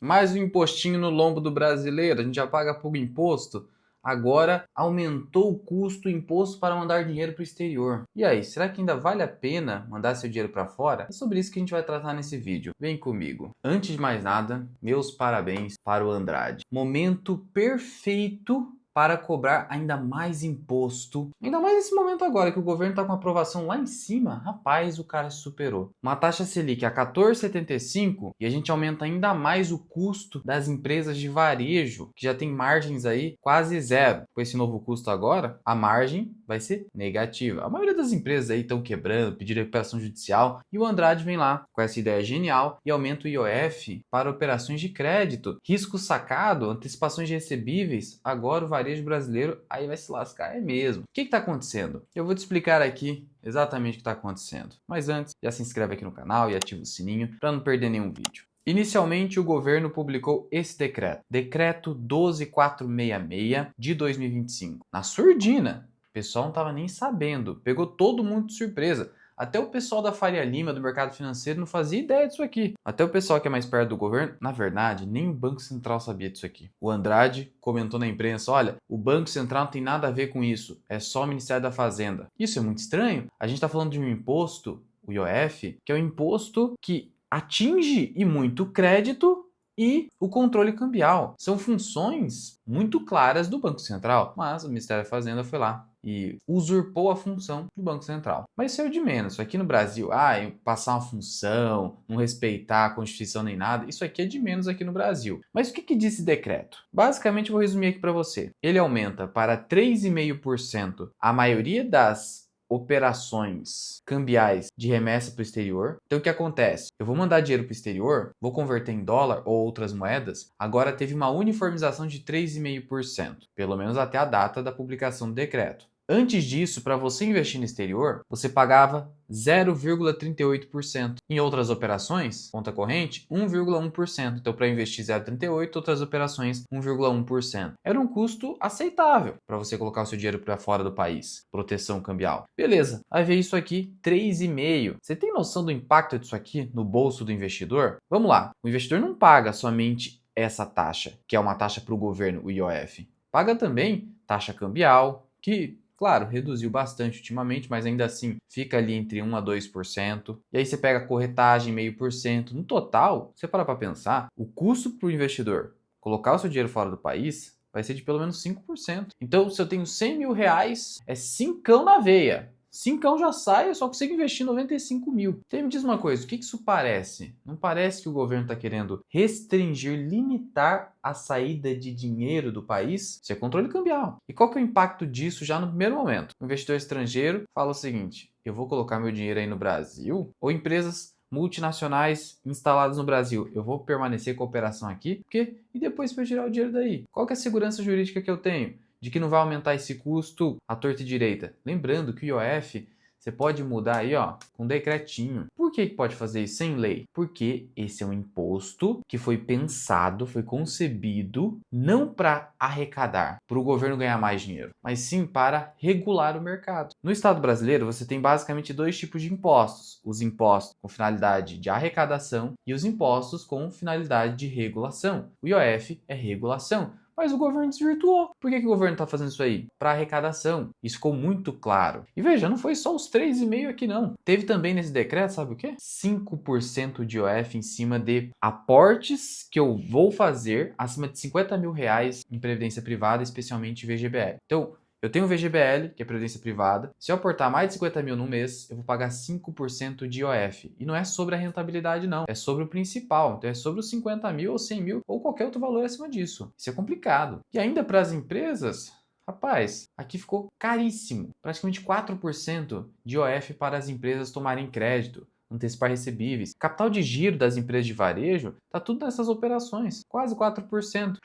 Mais um impostinho no lombo do brasileiro, a gente já paga pouco imposto. Agora aumentou o custo do imposto para mandar dinheiro para o exterior. E aí, será que ainda vale a pena mandar seu dinheiro para fora? É sobre isso que a gente vai tratar nesse vídeo. Vem comigo. Antes de mais nada, meus parabéns para o Andrade. Momento perfeito para cobrar ainda mais imposto. Ainda mais nesse momento agora que o governo está com a aprovação lá em cima. Rapaz, o cara se superou. Uma taxa Selic a 14,75 e a gente aumenta ainda mais o custo das empresas de varejo, que já tem margens aí quase zero. Com esse novo custo agora, a margem vai ser negativa. A maioria das empresas aí estão quebrando, pedindo recuperação judicial, e o Andrade vem lá com essa ideia genial e aumenta o IOF para operações de crédito. Risco sacado, antecipações de recebíveis, agora o varejo brasileiro aí vai se lascar, é mesmo. O que está acontecendo? Eu vou te explicar aqui exatamente o que está acontecendo. Mas antes, já se inscreve aqui no canal e ativa o sininho para não perder nenhum vídeo. Inicialmente, o governo publicou esse decreto, Decreto 12466 de 2025, na surdina. O pessoal não estava nem sabendo, pegou todo mundo de surpresa. Até o pessoal da Faria Lima, do mercado financeiro, não fazia ideia disso aqui. Até o pessoal que é mais perto do governo, na verdade, nem o Banco Central sabia disso aqui. O Andrade comentou na imprensa, olha, o Banco Central não tem nada a ver com isso, é só o Ministério da Fazenda. Isso é muito estranho. A gente está falando de um imposto, o IOF, que é um imposto que atinge e muito o crédito e o controle cambial. São funções muito claras do Banco Central, mas o Ministério da Fazenda foi lá e usurpou a função do Banco Central. Mas isso é o de menos. Aqui no Brasil, passar uma função, não respeitar a Constituição nem nada, isso aqui é de menos aqui no Brasil. Mas o que diz esse decreto? Basicamente, eu vou resumir aqui para você. Ele aumenta para 3,5% a maioria das operações cambiais de remessa para o exterior. Então o que acontece? Eu vou mandar dinheiro para o exterior, vou converter em dólar ou outras moedas, agora teve uma uniformização de 3,5%, pelo menos até a data da publicação do decreto. Antes disso, para você investir no exterior, você pagava 0,38%. Em outras operações, conta corrente, 1,1%. Então, para investir 0,38%, outras operações, 1,1%. Era um custo aceitável para você colocar o seu dinheiro para fora do país. Proteção cambial. Beleza, aí veio isso aqui, 3,5%. Você tem noção do impacto disso aqui no bolso do investidor? Vamos lá, o investidor não paga somente essa taxa, que é uma taxa para o governo, o IOF. Paga também taxa cambial, que claro, reduziu bastante ultimamente, mas ainda assim fica ali entre 1 a 2%. E aí você pega a corretagem, 0,5%. No total, você para pensar, o custo para o investidor colocar o seu dinheiro fora do país vai ser de pelo menos 5%. Então, se eu tenho 100 mil reais, é 5 na veia. 5 já sai, eu só consigo investir 95 mil. Então me diz uma coisa, o que isso parece? Não parece que o governo está querendo restringir, limitar a saída de dinheiro do país? Isso é controle cambial. E qual que é o impacto disso já no primeiro momento? O investidor estrangeiro fala o seguinte, eu vou colocar meu dinheiro aí no Brasil? Ou empresas multinacionais instaladas no Brasil, eu vou permanecer com a operação aqui? Porque e depois para tirar o dinheiro daí? Qual que é a segurança jurídica que eu tenho de que não vai aumentar esse custo à torta e direita? Lembrando que o IOF você pode mudar aí, ó, com um decretinho. Por que pode fazer isso sem lei? Porque esse é um imposto que foi pensado, foi concebido não para arrecadar, para o governo ganhar mais dinheiro, mas sim para regular o mercado. No Estado brasileiro, você tem basicamente dois tipos de impostos: os impostos com finalidade de arrecadação e os impostos com finalidade de regulação. O IOF é regulação. Mas o governo desvirtuou. Por que o governo está fazendo isso aí? Para arrecadação. Isso ficou muito claro. E veja, não foi só os 3,5% aqui não. Teve também nesse decreto, sabe o quê? 5% de IOF em cima de aportes que eu vou fazer acima de 50 mil reais em previdência privada, especialmente VGBL. Então, eu tenho o VGBL, que é Previdência Privada. Se eu aportar mais de 50 mil no mês, eu vou pagar 5% de IOF. E não é sobre a rentabilidade, não. É sobre o principal. Então, é sobre os 50 mil ou 100 mil ou qualquer outro valor acima disso. Isso é complicado. E ainda para as empresas, rapaz, aqui ficou caríssimo. Praticamente 4% de IOF para as empresas tomarem crédito, antecipar recebíveis. Capital de giro das empresas de varejo, tá tudo nessas operações. Quase 4%.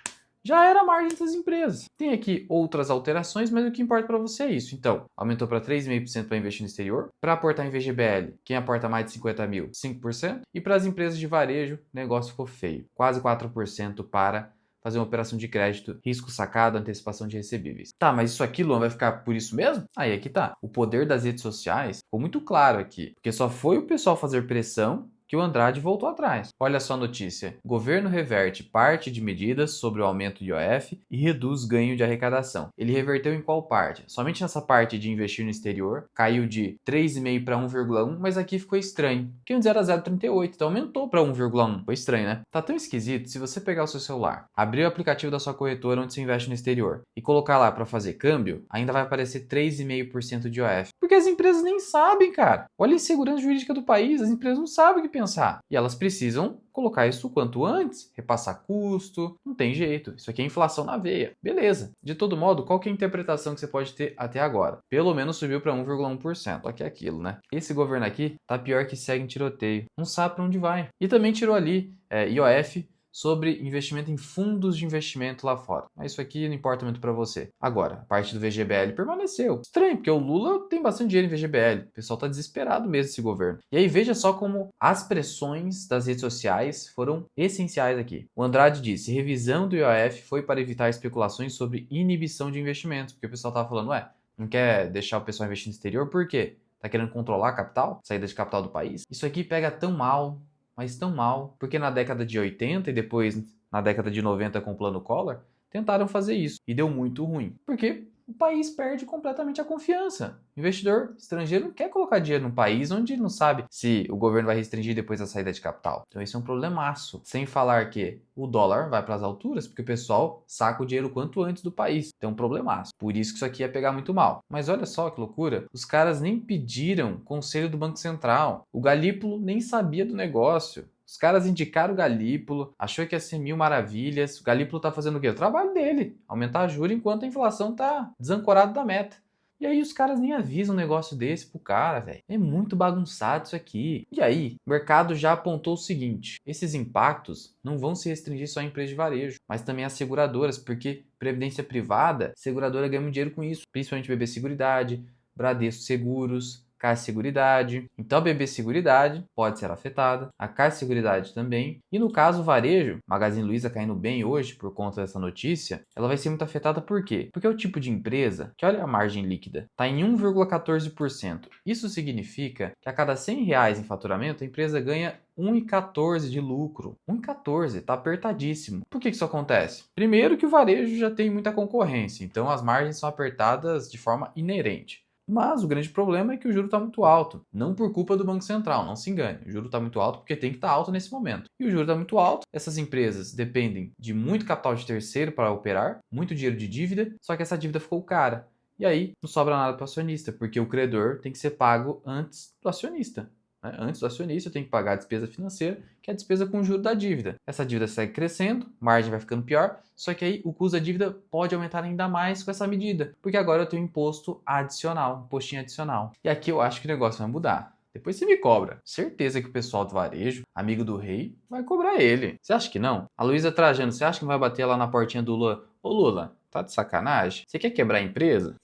Já era a margem das empresas. Tem aqui outras alterações, mas o que importa para você é isso. Então, aumentou para 3,5% para investir no exterior. Para aportar em VGBL, quem aporta mais de 50 mil, 5%. E para as empresas de varejo, o negócio ficou feio. Quase 4% para fazer uma operação de crédito, risco sacado, antecipação de recebíveis. Tá, mas isso aqui, Luan, vai ficar por isso mesmo? Aí é que tá. O poder das redes sociais ficou muito claro aqui. Porque só foi o pessoal fazer pressão que o Andrade voltou atrás. Olha só a notícia. Governo reverte parte de medidas sobre o aumento do IOF e reduz ganho de arrecadação. Ele reverteu em qual parte? Somente nessa parte de investir no exterior, caiu de 3,5 para 1,1, mas aqui ficou estranho. Porque antes era 0,38, então aumentou para 1,1. Foi estranho, né? Tá tão esquisito, se você pegar o seu celular, abrir o aplicativo da sua corretora onde você investe no exterior e colocar lá para fazer câmbio, ainda vai aparecer 3,5% de IOF. Porque as empresas nem sabem, cara. Olha a insegurança jurídica do país, as empresas não sabem o que pensar. E elas precisam colocar isso o quanto antes, repassar custo, não tem jeito. Isso aqui é inflação na veia. Beleza. De todo modo, qual que é a interpretação que você pode ter até agora? Pelo menos subiu para 1,1%. Só que é aquilo, né? Esse governo aqui tá pior que segue em tiroteio. Não sabe para onde vai. E também tirou ali IOF sobre investimento em fundos de investimento lá fora. Mas isso aqui não importa muito para você. Agora, a parte do VGBL permaneceu. Estranho, porque o Lula tem bastante dinheiro em VGBL. O pessoal tá desesperado mesmo esse governo. E aí veja só como as pressões das redes sociais foram essenciais aqui. O Andrade disse, revisão do IOF foi para evitar especulações sobre inibição de investimentos. Porque o pessoal tava falando, não quer deixar o pessoal investir no exterior, por quê? Tá querendo controlar a capital? Saída de capital do país? Isso aqui pega tão mal, mas tão mal, porque na década de 80 e depois na década de 90 com o Plano Collor, tentaram fazer isso e deu muito ruim, porque o país perde completamente a confiança. O investidor estrangeiro não quer colocar dinheiro num país onde ele não sabe se o governo vai restringir depois da saída de capital. Então esse é um problemaço. Sem falar que o dólar vai para as alturas, porque o pessoal saca o dinheiro quanto antes do país. Então é um problemaço. Por isso que isso aqui ia pegar muito mal. Mas olha só que loucura. Os caras nem pediram conselho do Banco Central. O Galípolo nem sabia do negócio. Os caras indicaram o Galípolo, achou que ia ser mil maravilhas. O Galípolo tá fazendo o quê? O trabalho dele, aumentar a juros enquanto a inflação tá desancorada da meta. E aí os caras nem avisam um negócio desse pro cara, velho. É muito bagunçado isso aqui. E aí, o mercado já apontou o seguinte, esses impactos não vão se restringir só a empresas de varejo, mas também às seguradoras, porque previdência privada, seguradora ganha muito dinheiro com isso, principalmente BB Seguridade, Bradesco Seguros, Caixa Seguridade. Então a BB Seguridade pode ser afetada, a Caixa Seguridade também. E no caso o varejo, Magazine Luiza caindo bem hoje por conta dessa notícia, ela vai ser muito afetada por quê? Porque é o tipo de empresa que, olha a margem líquida, está em 1,14%. Isso significa que a cada R$ 100 em faturamento, a empresa ganha 1,14 de lucro. 1,14, tá apertadíssimo. Por que isso acontece? Primeiro que o varejo já tem muita concorrência, então as margens são apertadas de forma inerente. Mas o grande problema é que o juro está muito alto. Não por culpa do Banco Central, não se engane. O juro está muito alto porque tem que estar alto nesse momento. E o juro está muito alto. Essas empresas dependem de muito capital de terceiro para operar, muito dinheiro de dívida, só que essa dívida ficou cara. E aí não sobra nada para o acionista, porque o credor tem que ser pago antes do acionista. Antes do acionista, eu tenho que pagar a despesa financeira, que é a despesa com o juro da dívida. Essa dívida segue crescendo, margem vai ficando pior, só que aí o custo da dívida pode aumentar ainda mais com essa medida, porque agora eu tenho um imposto adicional, um postinho adicional. E aqui eu acho que o negócio vai mudar. Depois você me cobra. Certeza que o pessoal do varejo, amigo do rei, vai cobrar ele. Você acha que não? A Luísa Trajano, você acha que não vai bater lá na portinha do Lula? Ô Lula, tá de sacanagem? Você quer quebrar a empresa?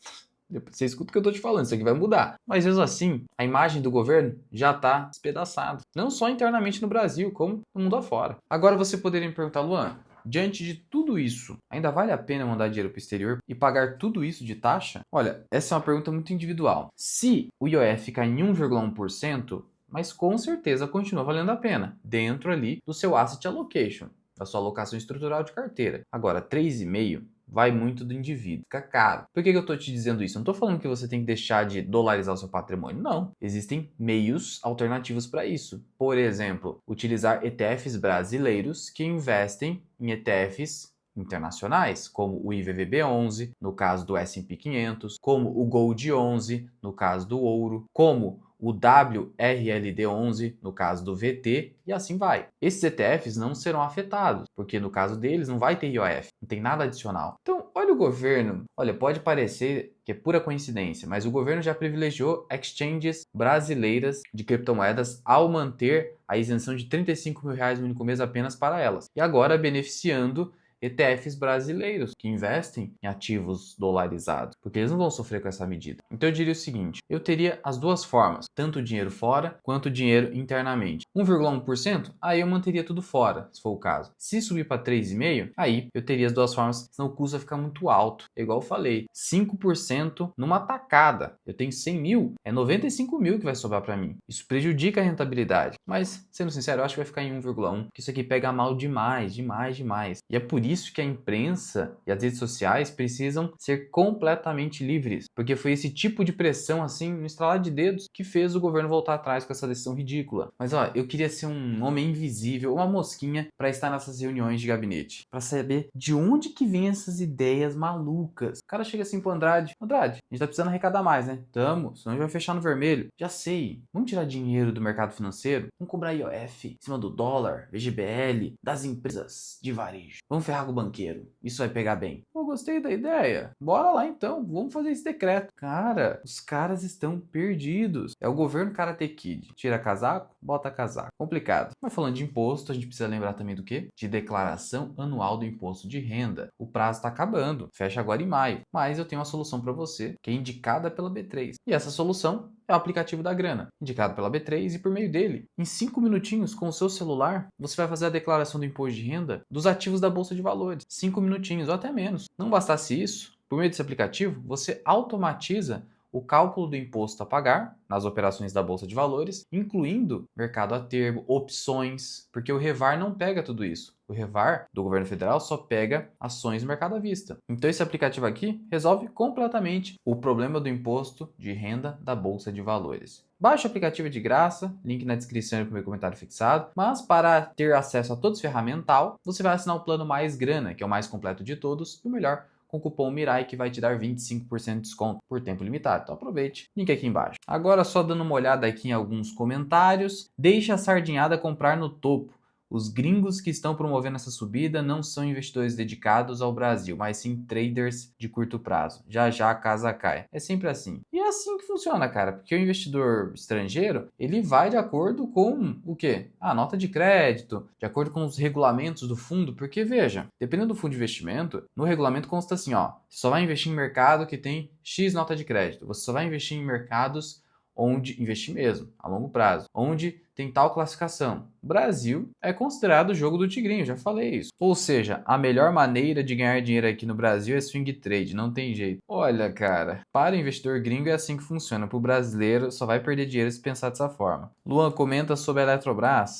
Você escuta o que eu tô te falando, isso aqui vai mudar. Mas mesmo assim, a imagem do governo já tá despedaçada. Não só internamente no Brasil, como no mundo afora. Agora você poderia me perguntar, Luan, diante de tudo isso, ainda vale a pena mandar dinheiro para o exterior e pagar tudo isso de taxa? Olha, essa é uma pergunta muito individual. Se o IOF ficar em 1,1%, mas com certeza continua valendo a pena, dentro ali do seu asset allocation, da sua alocação estrutural de carteira. Agora, 3,5% vai muito do indivíduo, fica caro. Por que eu estou te dizendo isso? Eu não estou falando que você tem que deixar de dolarizar o seu patrimônio, não. Existem meios alternativos para isso. Por exemplo, utilizar ETFs brasileiros que investem em ETFs internacionais, como o IVVB11, no caso do S&P 500, como o Gold 11, no caso do ouro, como o WRLD11, no caso do VT, e assim vai. Esses ETFs não serão afetados, porque no caso deles não vai ter IOF, não tem nada adicional. Então, olha o governo, olha, pode parecer que é pura coincidência, mas o governo já privilegiou exchanges brasileiras de criptomoedas ao manter a isenção de R$ 35 mil no único mês apenas para elas. E agora beneficiando ETFs brasileiros que investem em ativos dolarizados, porque eles não vão sofrer com essa medida. Então eu diria o seguinte, eu teria as duas formas, tanto o dinheiro fora quanto o dinheiro internamente. 1,1%, aí eu manteria tudo fora, se for o caso. Se subir para 3,5%, aí eu teria as duas formas, senão o custo vai ficar muito alto. Igual eu falei, 5% numa tacada. Eu tenho 100 mil, é 95 mil que vai sobrar para mim. Isso prejudica a rentabilidade. Mas, sendo sincero, eu acho que vai ficar em 1,1%, que isso aqui pega mal demais, demais, demais. E é por isso que a imprensa e as redes sociais precisam ser completamente livres, porque foi esse tipo de pressão, assim, no estralar de dedos, que fez o governo voltar atrás com essa decisão ridícula. Mas, ó, eu queria ser um homem invisível, uma mosquinha, para estar nessas reuniões de gabinete, para saber de onde que vem essas ideias malucas. O cara chega assim pro Andrade, Andrade, a gente tá precisando arrecadar mais, né? Tamo, senão a gente vai fechar no vermelho. Já sei, vamos tirar dinheiro do mercado financeiro, vamos cobrar IOF em cima do dólar, VGBL, das empresas de varejo. Vamos ferrar com o banqueiro, isso vai pegar bem. Eu gostei da ideia, bora lá então, vamos fazer esse decreto. Cara, os caras estão perdidos. É o governo Karate Kid. Tira casaco, bota casaco. Complicado. Mas falando de imposto, a gente precisa lembrar também do quê? De declaração anual do imposto de renda. O prazo está acabando, fecha agora em maio. Mas eu tenho uma solução para você, que é indicada pela B3. E essa solução é o aplicativo da Grana, indicado pela B3, e por meio dele, em 5 minutinhos com o seu celular, você vai fazer a declaração do imposto de renda dos ativos da Bolsa de Valores. 5 minutinhos ou até menos. Não bastasse isso, por meio desse aplicativo, você automatiza o cálculo do imposto a pagar nas operações da Bolsa de Valores, incluindo mercado a termo, opções, porque o Revar não pega tudo isso. O Revar do governo federal só pega ações no mercado à vista. Então esse aplicativo aqui resolve completamente o problema do imposto de renda da Bolsa de Valores. Baixe o aplicativo de graça, link na descrição e no meu comentário fixado, mas para ter acesso a todo esse ferramental, você vai assinar o plano Mais Grana, que é o mais completo de todos e o melhor, com o cupom MIRAI, que vai te dar 25% de desconto por tempo limitado. Então aproveite, link aqui embaixo. Agora só dando uma olhada aqui em alguns comentários, deixa a sardinhada comprar no topo. Os gringos que estão promovendo essa subida não são investidores dedicados ao Brasil, mas sim traders de curto prazo. Já já a casa cai. É sempre assim. E é assim que funciona, cara, porque o investidor estrangeiro, ele vai de acordo com o quê? A nota de crédito, de acordo com os regulamentos do fundo, porque veja, dependendo do fundo de investimento, no regulamento consta assim, ó, você só vai investir em mercado que tem X nota de crédito. Você só vai investir em mercados onde investir mesmo, a longo prazo, onde tem tal classificação. O Brasil é considerado o jogo do tigrinho, já falei isso. Ou seja, a melhor maneira de ganhar dinheiro aqui no Brasil é swing trade, não tem jeito. Olha, cara, para o investidor gringo é assim que funciona. Para o brasileiro, só vai perder dinheiro se pensar dessa forma. Luan comenta sobre a Eletrobras.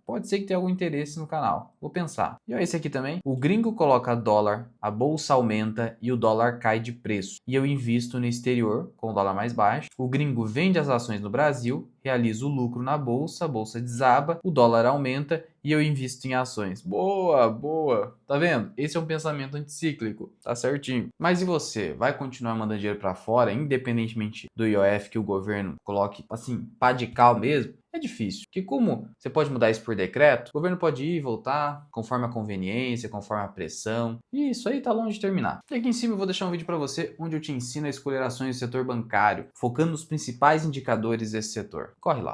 Pode ser que tenha algum interesse no canal. Vou pensar. E olha esse aqui também. O gringo coloca dólar, a bolsa aumenta e o dólar cai de preço. E eu invisto no exterior, com o dólar mais baixo. O gringo vende as ações no Brasil, realiza o lucro na bolsa, a bolsa desaba, o dólar aumenta e eu invisto em ações. Boa, boa. Tá vendo? Esse é um pensamento anticíclico, tá certinho. Mas e você? Vai continuar mandando dinheiro para fora, independentemente do IOF que o governo coloque, assim, pá de cal mesmo? É difícil, porque como você pode mudar isso por decreto, o governo pode ir e voltar conforme a conveniência, conforme a pressão, e isso aí tá longe de terminar. E aqui em cima eu vou deixar um vídeo para você onde eu te ensino a escolher ações do setor bancário, focando nos principais indicadores desse setor. Corre lá!